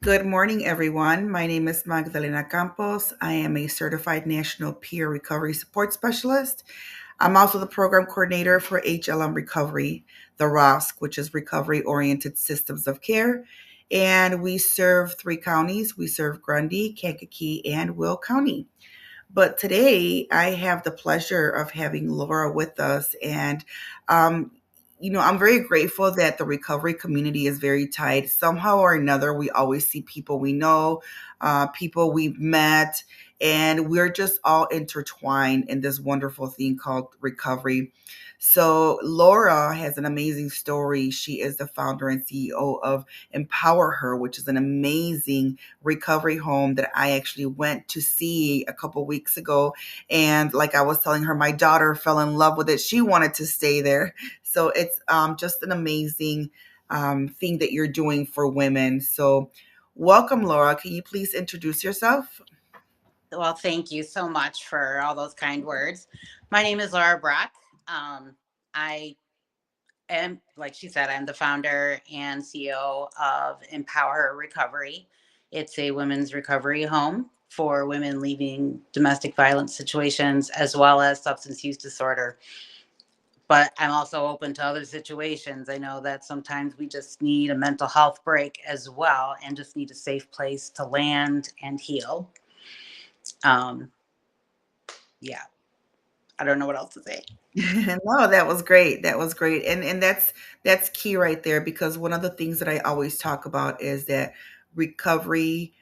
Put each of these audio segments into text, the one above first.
Good morning, everyone. My name is Magdalena Campos. I am a certified national peer recovery support specialist. I'm also the program coordinator for HLM Recovery, the ROSC, which is Recovery Oriented Systems of Care. And we serve three counties. We serve Grundy, Kankakee, and Will County. But today I have the pleasure of having Laura with us. And, um, I'm very grateful that the recovery community is very tight. Somehow or another, we always see people we know, people we've met, and we're just all intertwined in this wonderful thing called recovery. So, Laura has an amazing story. She is the founder and CEO of Empower Her, which is an amazing recovery home that I actually went to see a couple weeks ago. And like I was telling her, my daughter fell in love with it. She wanted to stay there. So it's just an amazing thing that you're doing for women. So welcome, Laura. Can you please introduce yourself? Well, thank you so much for all those kind words. My name is Laura Braack. I am, like she said, I'm the founder and CEO of Empower Recovery. It's a women's recovery home for women leaving domestic violence situations as well as substance use disorder. But I'm also open to other situations. I know that sometimes we just need a mental health break as well and just need a safe place to land and heal. Um, yeah. I don't know what else to say. No, that was great. That was great. And that's key right there because one of the things that I always talk about is that recovery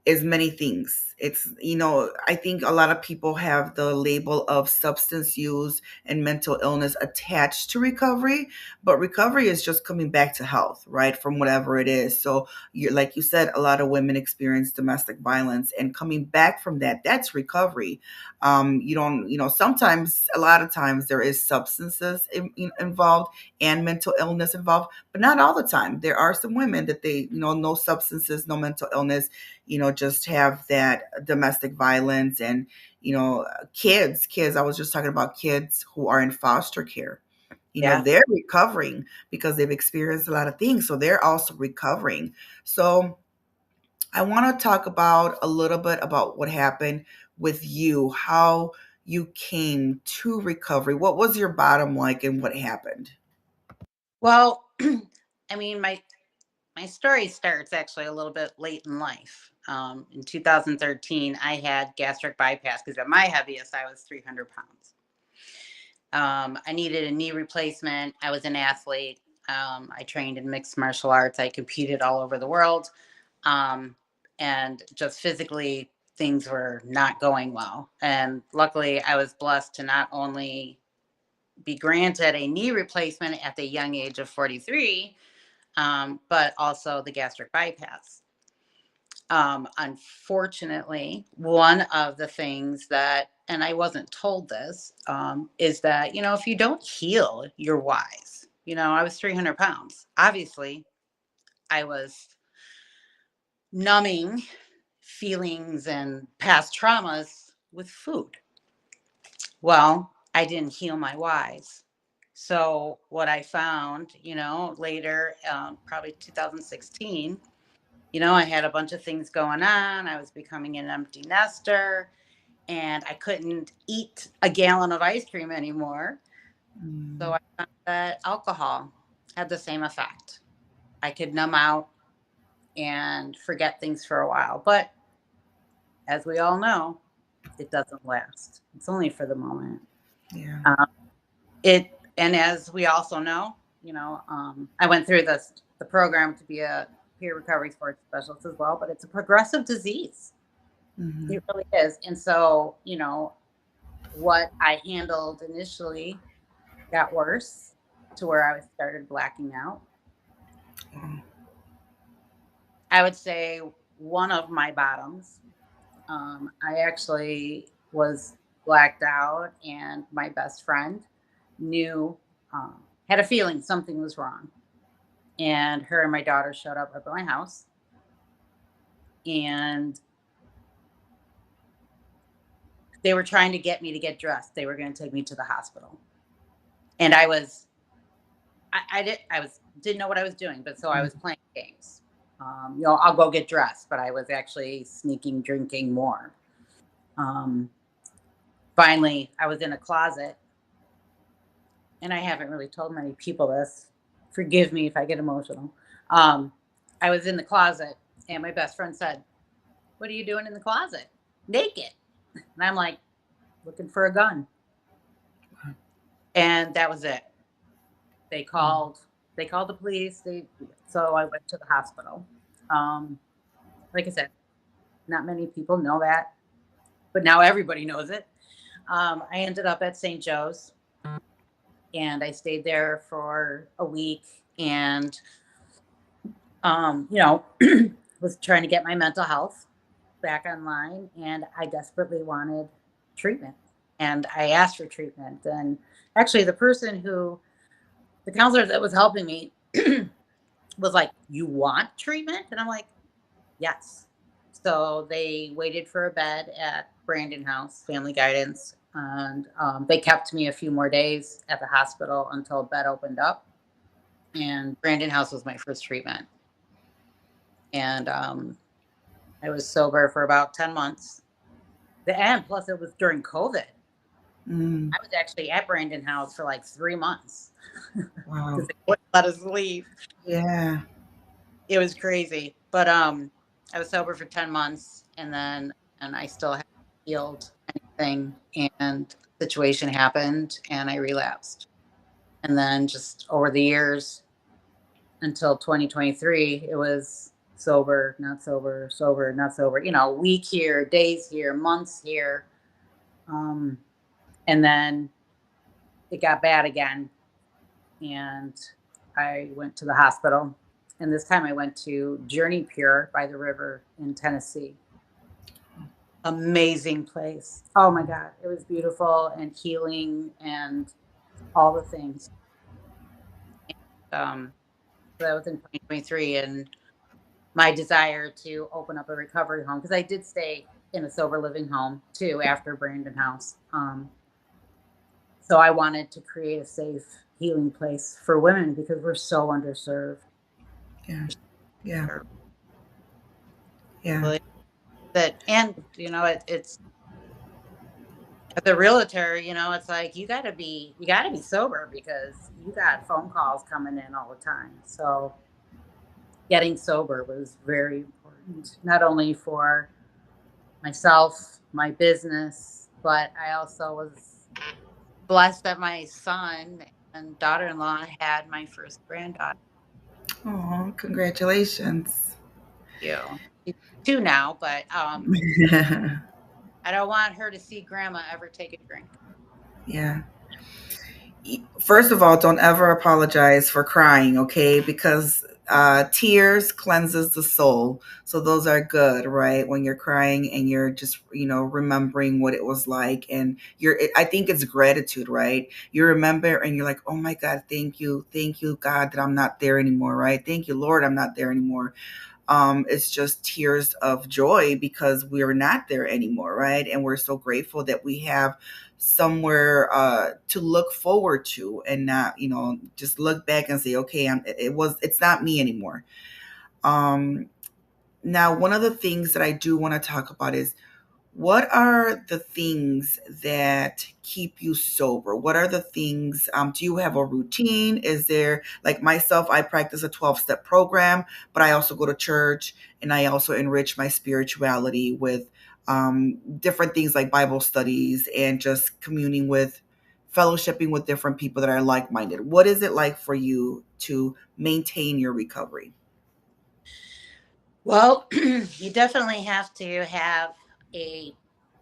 is many things. I think a lot of people have the label of substance use and mental illness attached to recovery, but recovery is just coming back to health, right? From whatever it is. So, like you said, a lot of women experience domestic violence and coming back from that, that's recovery. You don't, sometimes, a lot of times there is substances involved and mental illness involved, but not all the time. There are some women that no substances, no mental illness, just have that domestic violence and, kids. I was just talking about kids who are in foster care. Yeah. They're recovering because they've experienced a lot of things. So they're also recovering. So I want to talk about a little bit about what happened with you, how you came to recovery. What was your bottom like and what happened? Well, I mean, my story starts actually a little bit late in life. In 2013, I had gastric bypass because at my heaviest, I was 300 pounds. I needed a knee replacement. I was an athlete. I trained in mixed martial arts. I competed all over the world. Um, and just physically, things were not going well. And luckily, I was blessed to not only be granted a knee replacement at the young age of 43, but also the gastric bypass. Unfortunately, one of the things that, and I wasn't told this, is that, if you don't heal, you're wise. I was 300 pounds. Obviously, I was numbing feelings and past traumas with food. Well, I didn't heal my whys. So what I found, later, probably 2016, I had a bunch of things going on. I was becoming an empty nester and I couldn't eat a gallon of ice cream anymore. So Mm, I found that alcohol had the same effect. I could numb out and forget things for a while. But as we all know, it doesn't last. It's only for the moment. yeah. Um, and as we also know, I went through the program to be a peer recovery sports specialist as well, but it's a progressive disease. Hmm. It really is. And so, what I handled initially got worse to where I started blacking out. I would say one of my bottoms. I actually was blacked out, and my best friend knew, had a feeling something was wrong. And her and my daughter showed up at my house, and they were trying to get me to get dressed. They were going to take me to the hospital, and I didn't know what I was doing, but so I was playing games. I'll go get dressed, but I was actually sneaking drinking more. Um, Finally, I was in a closet, and I haven't really told many people this. Forgive me if I get emotional. Um, I was in the closet, and my best friend said, "What are you doing in the closet? Naked?" And I'm like, "Looking for a gun." And that was it. They called. They called the police. So I went to the hospital. Um, like I said, not many people know that, but now everybody knows it. I ended up at St. Joe's, and I stayed there for a week, and um, you know, was trying to get my mental health back online, and I desperately wanted treatment. And I asked for treatment. And actually, the counselor that was helping me was like, "You want treatment?" And I'm like, "Yes." So they waited for a bed at Brandon House Family Guidance, and they kept me a few more days at the hospital until a bed opened up. And Brandon House was my first treatment. And I was sober for about 10 months. The end, plus it was during COVID. Mm, I was actually at Brandon House for like 3 months wow. because they wouldn't let us leave. Yeah. It was crazy. But I was sober for 10 months, and I still haven't healed anything. And situation happened and I relapsed. And then just over the years until 2023, it was sober, not sober, sober, not sober, week here, days here, months here. Um, and then it got bad again. And I went to the hospital. And this time I went to Journey Pure by the river in Tennessee. Amazing place. Oh my God. It was beautiful and healing and all the things. Um, so that was in 2023. And my desire to open up a recovery home, because I did stay in a sober living home too after Brandon House. So I wanted to create a safe healing place for women because we're so underserved. Yeah. Yeah. We're Yeah. really that, and it's as a realtor, it's like you gotta be sober because you got phone calls coming in all the time. So getting sober was very important, not only for myself, my business, but I also was blessed that my son and daughter-in-law had my first granddaughter. Oh, congratulations. You she's two now, but I don't want her to see grandma ever take a drink. Yeah. First of all, don't ever apologize for crying, okay? Because tears cleanses the soul. So those are good, right? When you're crying and you're just, remembering what it was like, and I think it's gratitude, right? You remember and you're like, oh my God, thank you, God, that I'm not there anymore, right? Thank you, Lord, I'm not there anymore. It's just tears of joy because we're not there anymore, right? And we're so grateful that we have somewhere to look forward to, and not, just look back and say, okay, it's not me anymore. Um, Now, one of the things that I do want to talk about is, what are the things that keep you sober? What are the things, do you have a routine? Is there, like myself, I practice a 12-step program, but I also go to church and I also enrich my spirituality with different things like Bible studies and just communing with, fellowshipping with different people that are like minded. What is it like for you to maintain your recovery? Well, you definitely have to have a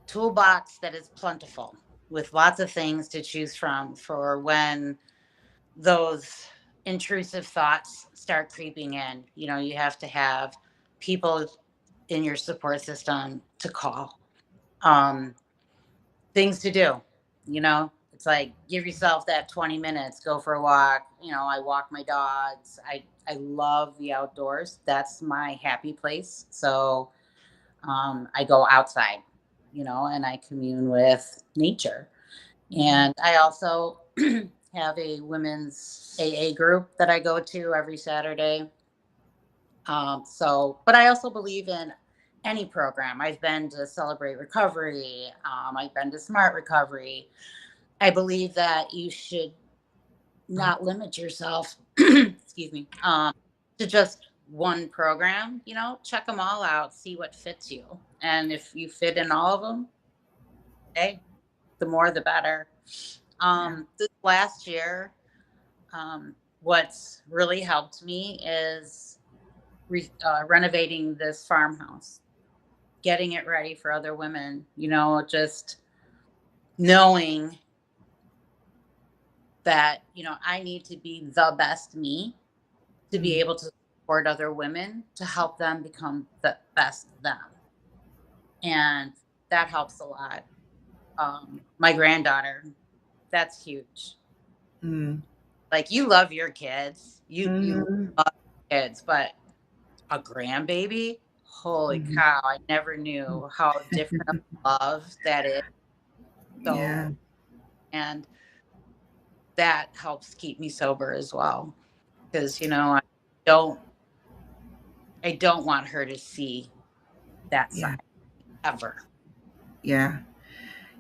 toolbox that is plentiful with lots of things to choose from for when those intrusive thoughts start creeping in. You have to have people in your support system to call. Um, Things to do. It's like give yourself that 20 minutes, go for a walk. I walk my dogs. I love the outdoors. That's my happy place. So I go outside, and I commune with nature. And I also have a women's AA group that I go to every Saturday. But I also believe in any program. I've been to Celebrate Recovery. I've been to Smart Recovery. I believe that you should not limit yourself, excuse me, to just one program. You know, check them all out, see what fits you. And if you fit in all of them, hey, the more the better. Yeah. This last year, what's really helped me is renovating this farmhouse, getting it ready for other women, you know, just knowing that, you know, I need to be the best me to be Mm, able to support other women to help them become the best them. And that helps a lot. My granddaughter, that's huge. mm, Like you love your kids, you mhm, love kids, but a grandbaby, holy mhm. cow! I never knew how different of love that is. So, Yeah, and that helps keep me sober as well because you know don't I don't want her to see that yeah, side ever. yeah.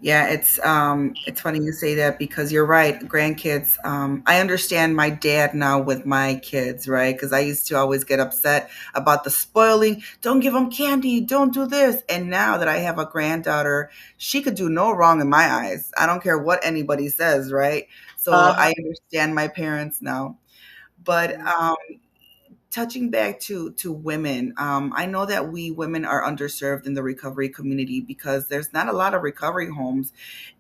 Yeah, it's funny you say that because you're right. Grandkids, I understand my dad now with my kids, right? Because I used to always get upset about the spoiling. Don't give them candy. Don't do this. And now that I have a granddaughter, she could do no wrong in my eyes. I don't care what anybody says, right? So Uh-huh. I understand my parents now. But touching back to women, I know that we women are underserved in the recovery community because there's not a lot of recovery homes.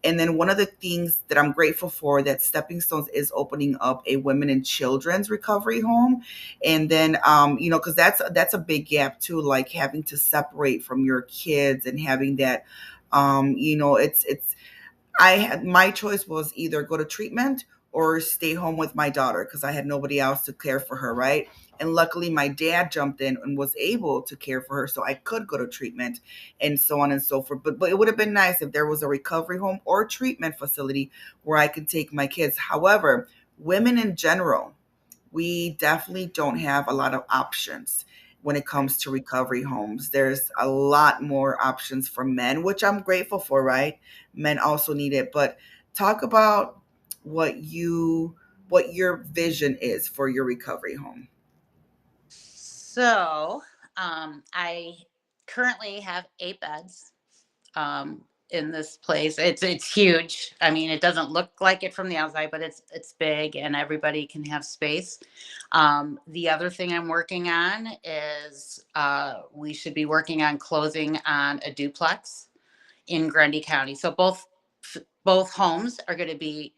And then one of the things that I'm grateful for that Stepping Stones is opening up a women and children's recovery home. And then because that's a big gap too, like having to separate from your kids and having that it's I had my choice was either go to treatment or stay home with my daughter because I had nobody else to care for her, right? And luckily, my dad jumped in and was able to care for her, so I could go to treatment and so on and so forth. But it would have been nice if there was a recovery home or treatment facility where I could take my kids. However, women in general, we definitely don't have a lot of options when it Right. comes to recovery homes. There's a lot more options for men, which I'm grateful for, right? Men also need it. But talk about what you what your vision is for your recovery home. So, I currently have 8 beds um, in this place. It's huge. I mean, it doesn't look like it from the outside, but it's big, and everybody can have space. The other thing I'm working on is we should be working on closing on a duplex in Grundy County. So both homes are going to be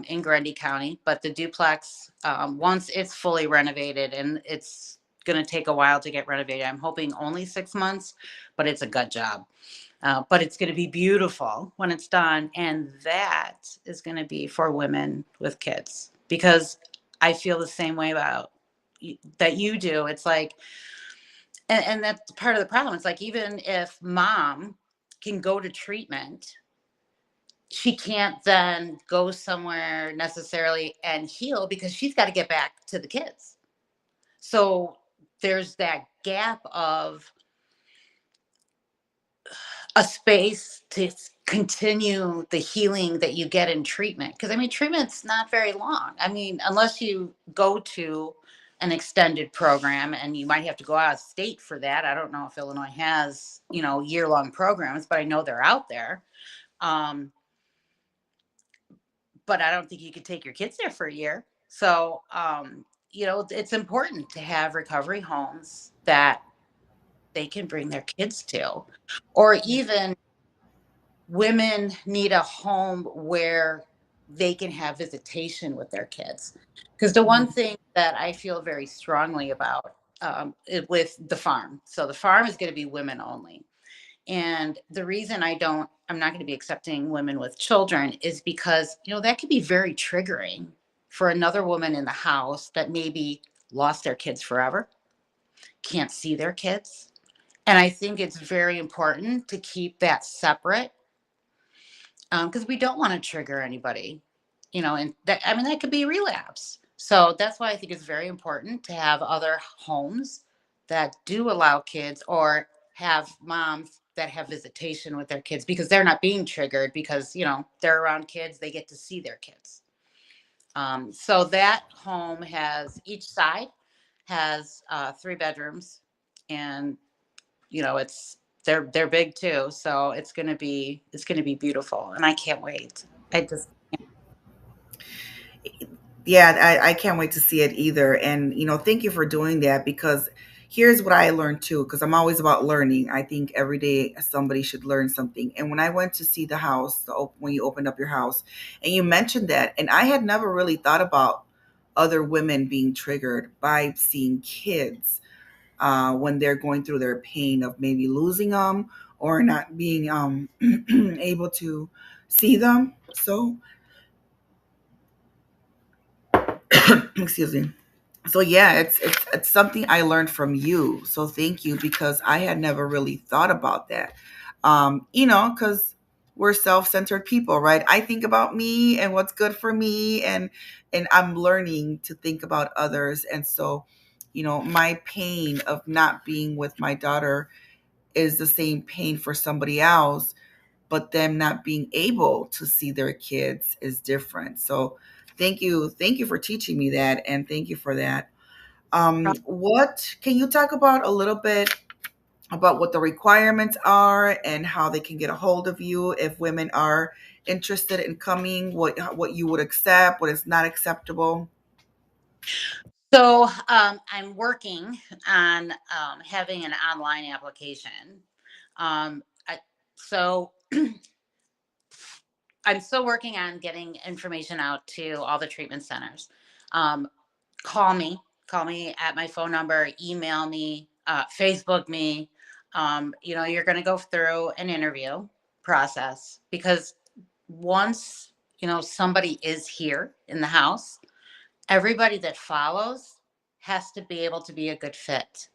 in Grundy County, but the duplex, once it's fully renovated, and it's going to take a while to get renovated. I'm hoping only 6 months, but it's a gut job. But it's going to be beautiful when it's done, and that is going to be for women with kids because I feel the same way about that you do. It's like, and that's part of the problem. It's like even if mom can go to treatment, she can't then go somewhere necessarily and heal because she's got to get back to the kids. So there's that gap of a space to continue the healing that you get in treatment. Because I mean, treatment's not very long. I mean, unless you go to an extended program and you might have to go out of state for that. I don't know if Illinois has, you know, year-long programs, but I know they're out there. Um, but I don't think you could take your kids there for a year. So, you know, it's important to have recovery homes that they can bring their kids to, or even women need a home where they can have visitation with their kids. Because the one Mm, thing that I feel very strongly about with the farm, so the farm is going to be women only. And the reason I'm not going to be accepting women with children is because, you know, that could be very triggering for another woman in the house that maybe lost their kids forever, can't see their kids. And I think it's very important to keep that separate because we don't want to trigger anybody, you know, and that, I mean, that could be relapse. So that's why I think it's very important to have other homes that do allow kids or have moms that have visitation with their kids because they're not being triggered because, they're around kids, they get to see their kids. So that home has each side has 3 bedrooms, and it's they're big too. So it's gonna be beautiful, and I can't wait. I just Yeah, I can't wait to see it either. And, thank you for doing that because here's what I learned too, because I'm always about learning. I think every day somebody should learn something. And when I went to see the house, when you opened up your house, and you mentioned that, and I had never really thought about other women being triggered by seeing kids when they're going through their pain of maybe losing them or not being able to see them. So, excuse me. So yeah, it's something I learned from you. So thank you because I had never really thought about that. Because we're self-centered people, right? I think about me and what's good for me, and I'm learning to think about others. And so, my pain of not being with my daughter is the same pain for somebody else, but them not being able to see their kids is different. So thank you for teaching me that, and thank you for that. What can you talk about a little bit about what the requirements are and how they can get a hold of you if women are interested in coming? What you would accept, what is not acceptable? so I'm working on having an online application. I, so I'm still working on getting information out to all the treatment centers. Um, call me, call me at my phone number, email me, Facebook me. You're going to go through an interview process because once, somebody is here in the house, everybody that follows has to be able to be a good fit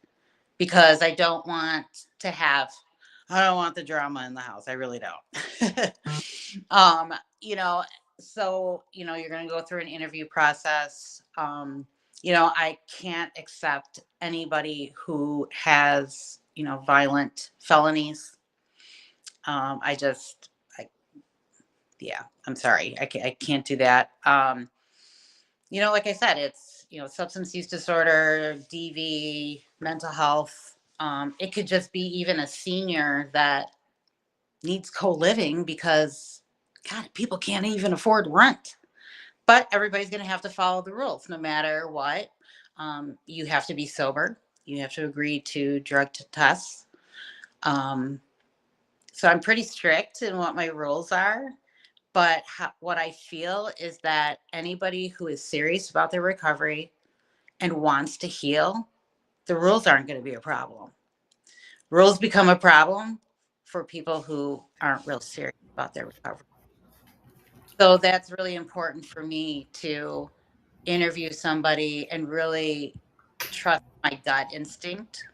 because I don't want the drama in the house. I really don't. um, you know, so, you're going to go through an interview process. I can't accept anybody who has, violent felonies. I just, yeah, I'm sorry. I can't do that. Like I said, it's, substance use disorder, DV, mental health. It could just be even a senior that needs co-living because, God, people can't even afford rent. But everybody's going to have to follow the rules no matter what. You have to be sober. You have to agree to drug tests. Um, so I'm pretty strict in what my rules are. But what I feel is that anybody who is serious about their recovery and wants to heal, the rules aren't going to be a problem. Rules become a problem for people who aren't real serious about their recovery. So that's really important for me to interview somebody and really trust my gut instinct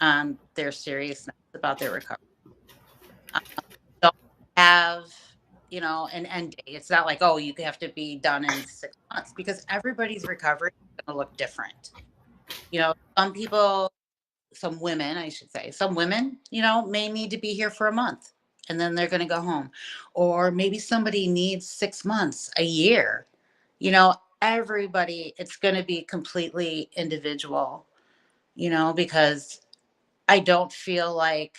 on their seriousness about their recovery. Um, don't have, an end date. It's not like, oh, you have to be done in 6 months because everybody's recovery is going to look different. Some people, some women, I should say, some women, may need to be here for a month and then they're going to go home. Or maybe somebody needs 6 months, a year. Everybody, it's going to be completely individual, because I don't feel like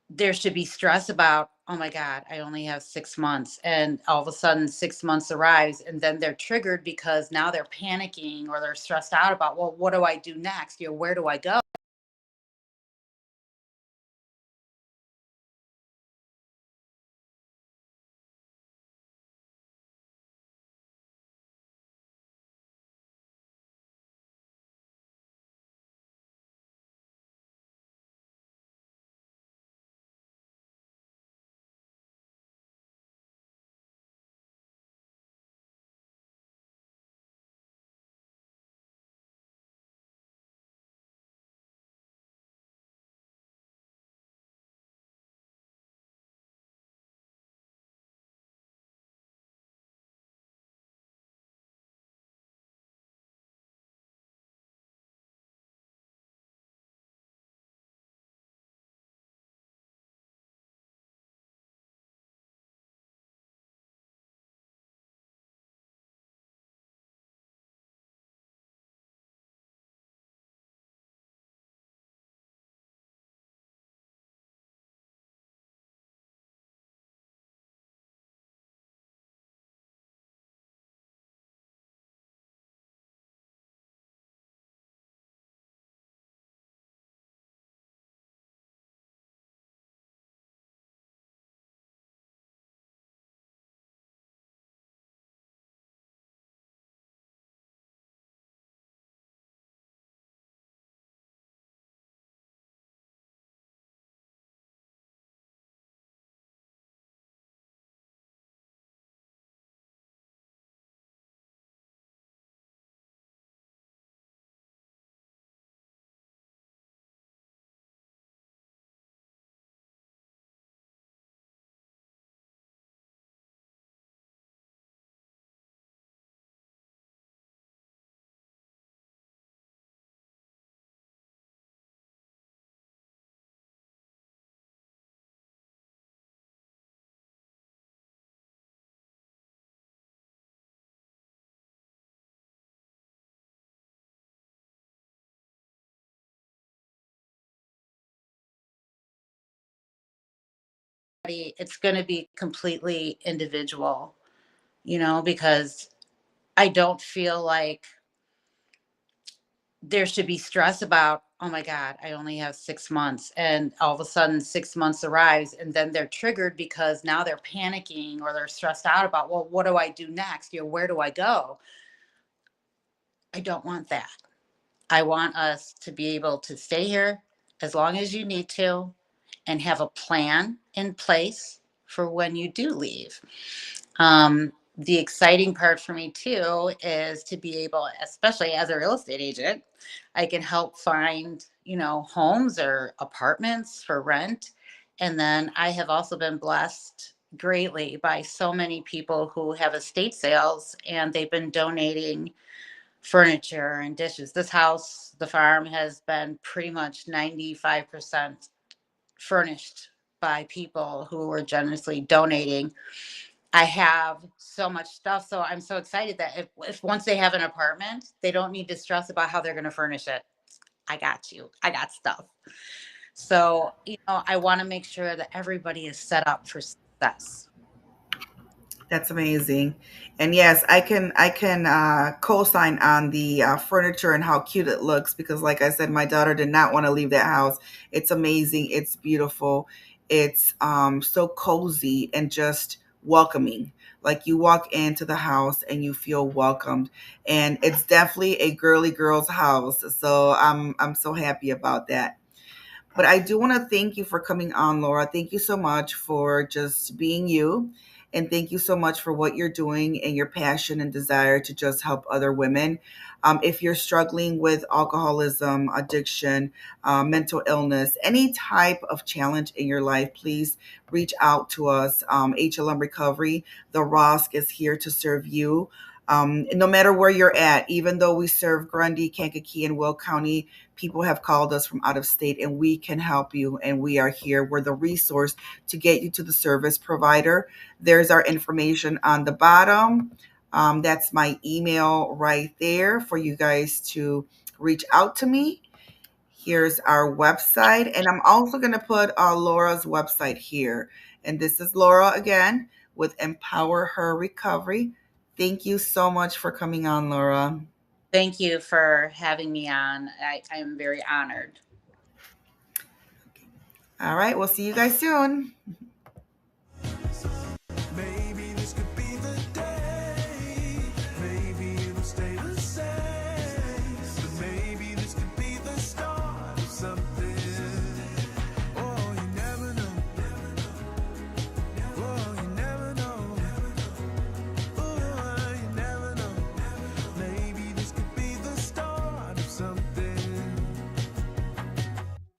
there should be stress about, oh my God, I only have 6 months. And all of a sudden, 6 months arrives, and then they're triggered because now they're panicking or they're stressed out about, well, what do I do next? Where do I go? everybody, it's going to be completely individual, because I don't feel like there should be stress about, oh my God, I only have 6 months. And all of a sudden, 6 months arrives, and then they're triggered because now they're panicking or they're stressed out about, well, what do I do next? Where do I go? I don't want that. I want us to be able to stay here as long as you need to and have a plan in place for when you do leave. The exciting part for me too is to be able, especially as a real estate agent, I can help find, homes or apartments for rent. And then I have also been blessed greatly by so many people who have estate sales and they've been donating furniture and dishes. This house, the farm, has been pretty much 95% furnished by people who were generously donating. I have so much stuff. So I'm so excited that if once they have an apartment, they don't need to stress about how they're going to furnish it. I got you. I got stuff. So, I want to make sure that everybody is set up for success. That's amazing. And yes, I can co-sign on the furniture and how cute it looks because like I said, my daughter did not want to leave that house. It's amazing. It's beautiful. It's so cozy and just welcoming. Like you walk into the house and you feel welcomed. And it's definitely a girly girl's house. So I'm so happy about that. But I do want to thank you for coming on, Laura. Thank you so much for just being you. And thank you so much for what you're doing and your passion and desire to just help other women. If you're struggling with alcoholism, addiction, mental illness, any type of challenge in your life, please reach out to us. HLM Recovery, the ROSC is here to serve you. No matter where you're at, even though we serve Grundy, Kankakee, and Will County, people have called us from out of state and we can help you and we are here. We're the resource to get you to the service provider. There's our information on the bottom. That's my email right there for you guys to reach out to me. Here's our website, and I'm also going to put Laura's website here. And this is Laura again with Empower Her Recovery. Thank you so much for coming on, Laura. Thank you for having me on. I'm very honored. All right, we'll see you guys soon.